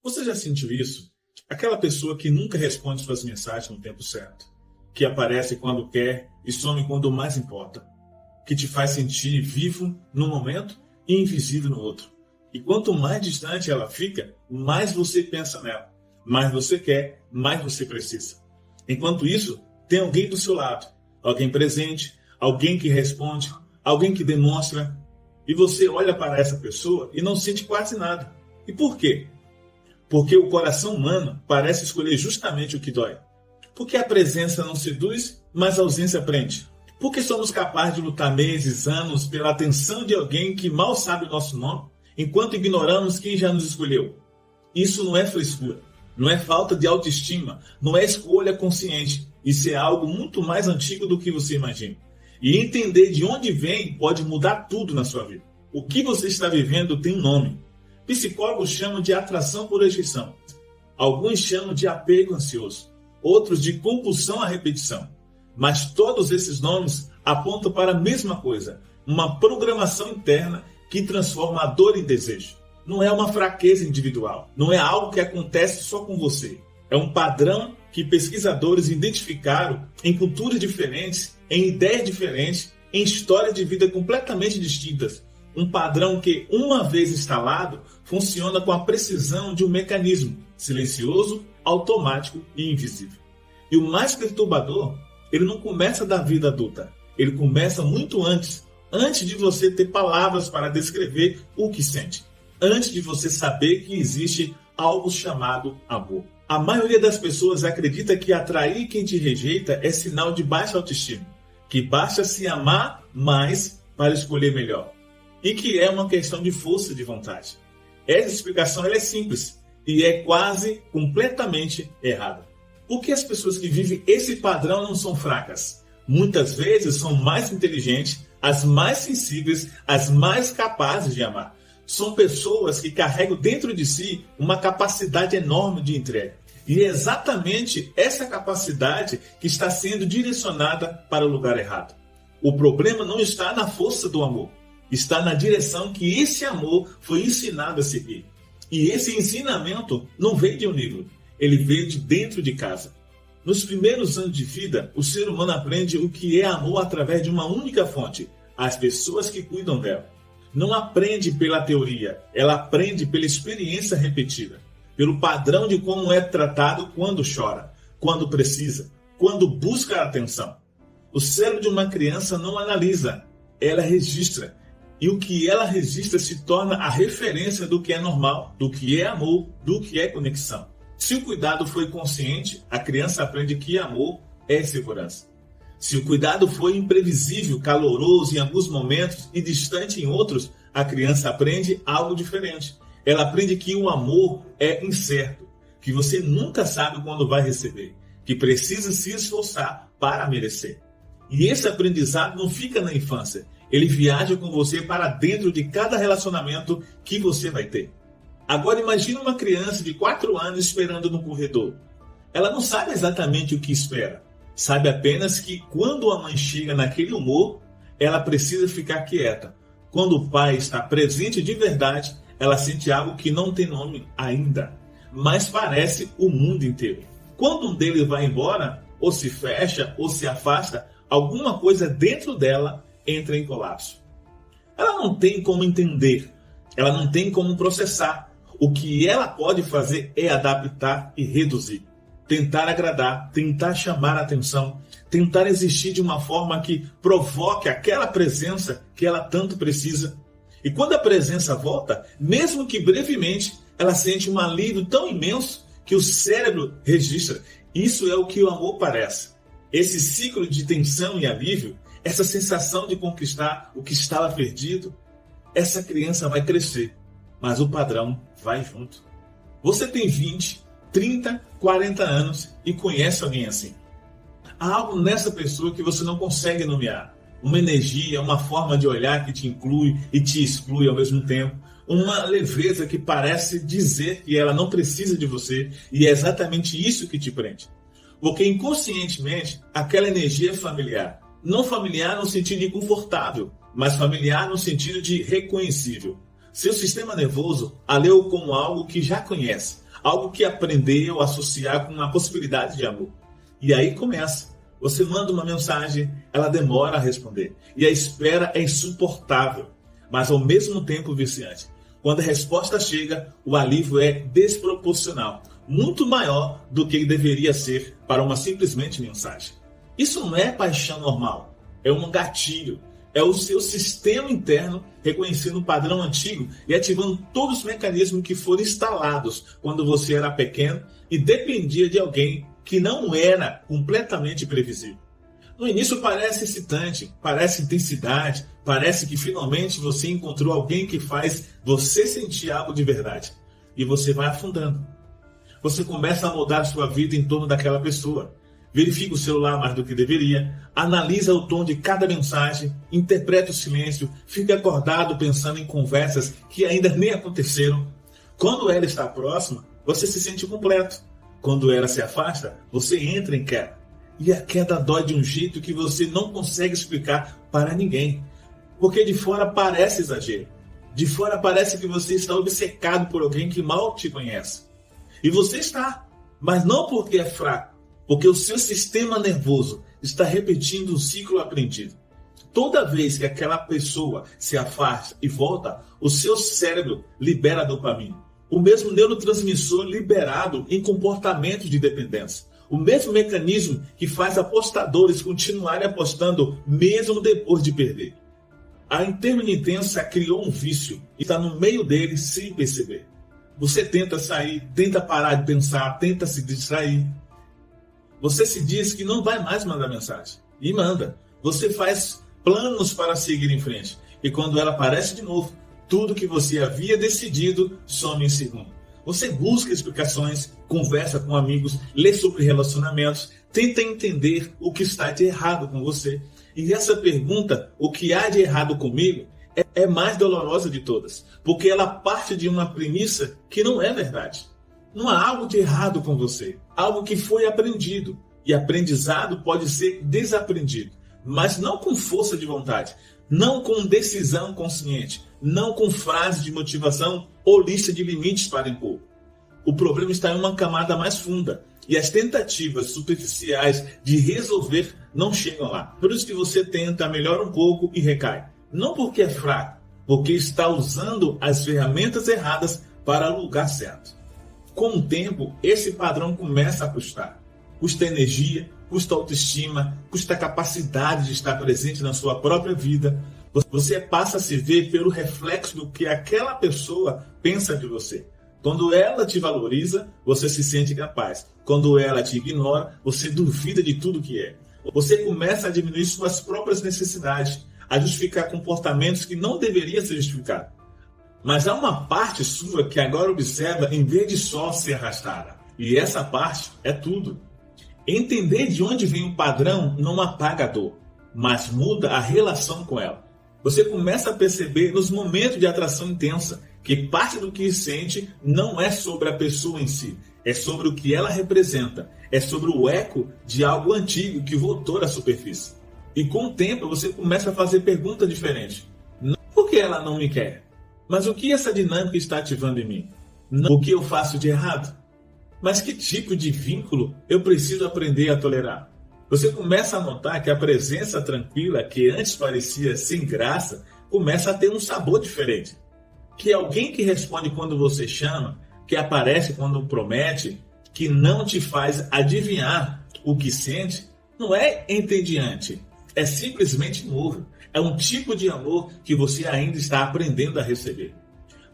Você já sentiu isso? Aquela pessoa que nunca responde suas mensagens no tempo certo, que aparece quando quer e some quando mais importa, que te faz sentir vivo num momento e invisível no outro. E quanto mais distante ela fica, mais você pensa nela, mais você quer, mais você precisa. Enquanto isso, tem alguém do seu lado, alguém presente, alguém que responde, alguém que demonstra, e você olha para essa pessoa e não sente quase nada. E por quê? Porque o coração humano parece escolher justamente o que dói. Porque a presença não seduz, mas a ausência prende. Porque somos capazes de lutar meses, anos pela atenção de alguém que mal sabe o nosso nome, enquanto ignoramos quem já nos escolheu. Isso não é frescura, não é falta de autoestima, não é escolha consciente. Isso é algo muito mais antigo do que você imagina. E entender de onde vem pode mudar tudo na sua vida. O que você está vivendo tem um nome. Psicólogos chamam de atração por rejeição. Alguns chamam de apego ansioso. Outros de compulsão à repetição. Mas todos esses nomes apontam para a mesma coisa. Uma programação interna que transforma a dor em desejo. Não é uma fraqueza individual. Não é algo que acontece só com você. É um padrão que pesquisadores identificaram em culturas diferentes, em ideias diferentes, em histórias de vida completamente distintas. Um padrão que, uma vez instalado, funciona com a precisão de um mecanismo silencioso, automático e invisível. E o mais perturbador, ele não começa da vida adulta. Ele começa muito antes de você ter palavras para descrever o que sente. Antes de você saber que existe algo chamado amor. A maioria das pessoas acredita que atrair quem te rejeita é sinal de baixa autoestima, que basta se amar mais para escolher melhor, e que é uma questão de força de vontade. Essa explicação ela é simples e é quase completamente errada. Porque as pessoas que vivem esse padrão não são fracas. Muitas vezes são mais inteligentes, as mais sensíveis, as mais capazes de amar. São pessoas que carregam dentro de si uma capacidade enorme de entrega. E é exatamente essa capacidade que está sendo direcionada para o lugar errado. O problema não está na força do amor. Está na direção que esse amor foi ensinado a seguir. E esse ensinamento não veio de um livro. Ele veio de dentro de casa. Nos primeiros anos de vida, o ser humano aprende o que é amor através de uma única fonte. As pessoas que cuidam dela. Não aprende pela teoria, ela aprende pela experiência repetida, pelo padrão de como é tratado quando chora, quando precisa, quando busca atenção. O cérebro de uma criança não analisa, ela registra. E o que ela registra se torna a referência do que é normal, do que é amor, do que é conexão. Se o cuidado foi consciente, a criança aprende que amor é segurança. Se o cuidado foi imprevisível, caloroso em alguns momentos e distante em outros, a criança aprende algo diferente. Ela aprende que o amor é incerto, que você nunca sabe quando vai receber, que precisa se esforçar para merecer. E esse aprendizado não fica na infância, ele viaja com você para dentro de cada relacionamento que você vai ter. Agora imagine uma criança de 4 anos esperando no corredor. Ela não sabe exatamente o que espera. Sabe apenas que quando a mãe chega naquele humor, ela precisa ficar quieta. Quando o pai está presente de verdade, ela sente algo que não tem nome ainda, mas parece o mundo inteiro. Quando um deles vai embora, ou se fecha, ou se afasta, alguma coisa dentro dela entra em colapso. Ela não tem como entender, ela não tem como processar. O que ela pode fazer é adaptar e reduzir. Tentar agradar, tentar chamar a atenção, tentar existir de uma forma que provoque aquela presença que ela tanto precisa. E quando a presença volta, mesmo que brevemente, ela sente um alívio tão imenso que o cérebro registra. Isso é o que o amor parece. Esse ciclo de tensão e alívio, essa sensação de conquistar o que estava perdido, essa criança vai crescer, mas o padrão vai junto. Você tem 20, 30, 40 anos e conhece alguém assim. Há algo nessa pessoa que você não consegue nomear. Uma energia, uma forma de olhar que te inclui e te exclui ao mesmo tempo. Uma leveza que parece dizer que ela não precisa de você e é exatamente isso que te prende. Porque inconscientemente aquela energia é familiar. Não familiar no sentido de confortável, mas familiar no sentido de reconhecível. Seu sistema nervoso a leu como algo que já conhece. algo que aprendeu a associar com a possibilidade de amor. E aí começa. Você manda uma mensagem, ela demora a responder. E a espera é insuportável, mas ao mesmo tempo viciante. Quando a resposta chega, o alívio é desproporcional, muito maior do que deveria ser para uma simplesmente mensagem. Isso não é paixão normal, é um gatilho. É o seu sistema interno reconhecendo um padrão antigo e ativando todos os mecanismos que foram instalados quando você era pequeno e dependia de alguém que não era completamente previsível. No início parece excitante, parece intensidade, parece que finalmente você encontrou alguém que faz você sentir algo de verdade. E você vai afundando. Você começa a mudar a sua vida em torno daquela pessoa. Verifica o celular mais do que deveria, analisa o tom de cada mensagem, interpreta o silêncio, fica acordado pensando em conversas que ainda nem aconteceram. Quando ela está próxima, você se sente completo. Quando ela se afasta, você entra em queda. E a queda dói de um jeito que você não consegue explicar para ninguém. Porque de fora parece exagero. De fora parece que você está obcecado por alguém que mal te conhece. E você está, mas não porque é fraco. Porque o seu sistema nervoso está repetindo um ciclo aprendido. Toda vez que aquela pessoa se afasta e volta, o seu cérebro libera dopamina. O mesmo neurotransmissor liberado em comportamentos de dependência. O mesmo mecanismo que faz apostadores continuarem apostando mesmo depois de perder. A intermitência criou um vício e está no meio dele sem perceber. Você tenta sair, tenta parar de pensar, tenta se distrair. Você se diz que não vai mais mandar mensagem. E manda. Você faz planos para seguir em frente. E quando ela aparece de novo, tudo que você havia decidido some em segundo. Você busca explicações, conversa com amigos, lê sobre relacionamentos, tenta entender o que está de errado com você. E essa pergunta, o que há de errado comigo, é mais dolorosa de todas. Porque ela parte de uma premissa que não é verdade. Não há algo de errado com você. Algo que foi aprendido. E aprendizado pode ser desaprendido. Mas não com força de vontade. Não com decisão consciente. Não com frase de motivação ou lista de limites para impor. O problema está em uma camada mais funda. E as tentativas superficiais de resolver não chegam lá. Por isso que você tenta, melhora um pouco e recai. Não porque é fraco. Porque está usando as ferramentas erradas para o lugar certo. Com o tempo, esse padrão começa a custar. Custa energia, custa autoestima, custa capacidade de estar presente na sua própria vida. Você passa a se ver pelo reflexo do que aquela pessoa pensa de você. Quando ela te valoriza, você se sente capaz. Quando ela te ignora, você duvida de tudo que é. Você começa a diminuir suas próprias necessidades, a justificar comportamentos que não deveriam ser justificados. Mas há uma parte sua que agora observa em vez de só ser arrastada. E essa parte é tudo. Entender de onde vem o padrão não apaga a dor, mas muda a relação com ela. Você começa a perceber nos momentos de atração intensa que parte do que sente não é sobre a pessoa em si, é sobre o que ela representa, é sobre o eco de algo antigo que voltou à superfície. E com o tempo você começa a fazer perguntas diferentes. Não porque ela não me quer, mas o que essa dinâmica está ativando em mim? Não o que eu faço de errado, mas que tipo de vínculo eu preciso aprender a tolerar? Você começa a notar que a presença tranquila, que antes parecia sem graça, começa a ter um sabor diferente. Que alguém que responde quando você chama, que aparece quando promete, que não te faz adivinhar o que sente, não é entediante, é simplesmente novo. É um tipo de amor que você ainda está aprendendo a receber.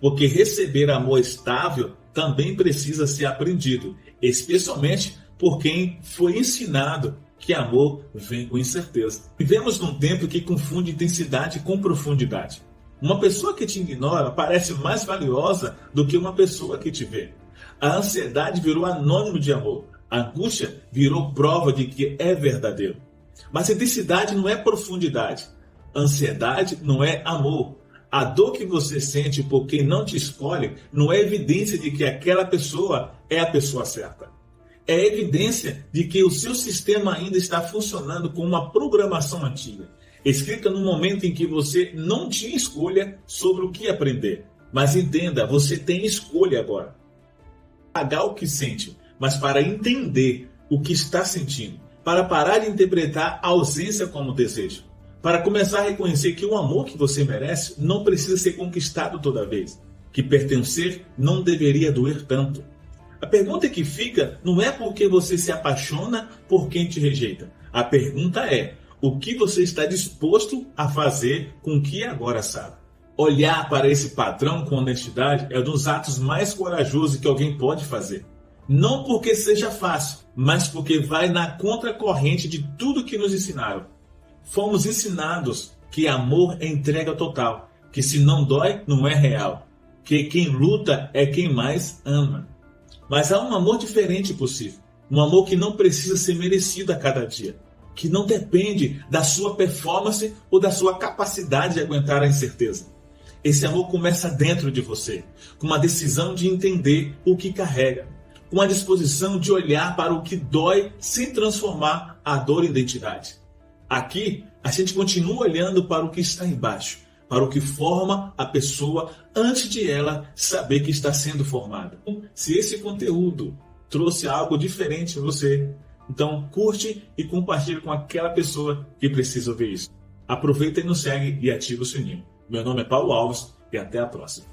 Porque receber amor estável também precisa ser aprendido, especialmente por quem foi ensinado que amor vem com incerteza. Vivemos num tempo que confunde intensidade com profundidade. Uma pessoa que te ignora parece mais valiosa do que uma pessoa que te vê. A ansiedade virou anônimo de amor. A angústia virou prova de que é verdadeiro. Mas intensidade não é profundidade. Ansiedade não é amor. A dor que você sente por quem não te escolhe não é evidência de que aquela pessoa é a pessoa certa. É evidência de que o seu sistema ainda está funcionando com uma programação antiga, escrita no momento em que você não tinha escolha sobre o que aprender. Mas entenda, você tem escolha agora. apagar o que sente, mas para entender o que está sentindo, para parar de interpretar a ausência como desejo, para começar a reconhecer que o amor que você merece não precisa ser conquistado toda vez, que pertencer não deveria doer tanto. A pergunta que fica não é por que você se apaixona por quem te rejeita. A pergunta é: o que você está disposto a fazer com o que agora sabe? Olhar para esse padrão com honestidade é um dos atos mais corajosos que alguém pode fazer. Não porque seja fácil, mas porque vai na contracorrente de tudo que nos ensinaram. Fomos ensinados que amor é entrega total, que se não dói, não é real, que quem luta é quem mais ama. Mas há um amor diferente possível, um amor que não precisa ser merecido a cada dia, que não depende da sua performance ou da sua capacidade de aguentar a incerteza. Esse amor começa dentro de você, com uma decisão de entender o que carrega, com a disposição de olhar para o que dói sem transformar a dor em identidade. Aqui, a gente continua olhando para o que está embaixo, para o que forma a pessoa antes de ela saber que está sendo formada. Se esse conteúdo trouxe algo diferente em você, então curte e compartilhe com aquela pessoa que precisa ouvir isso. Aproveita e nos segue e ativa o sininho. Meu nome é Paulo Alves e até a próxima.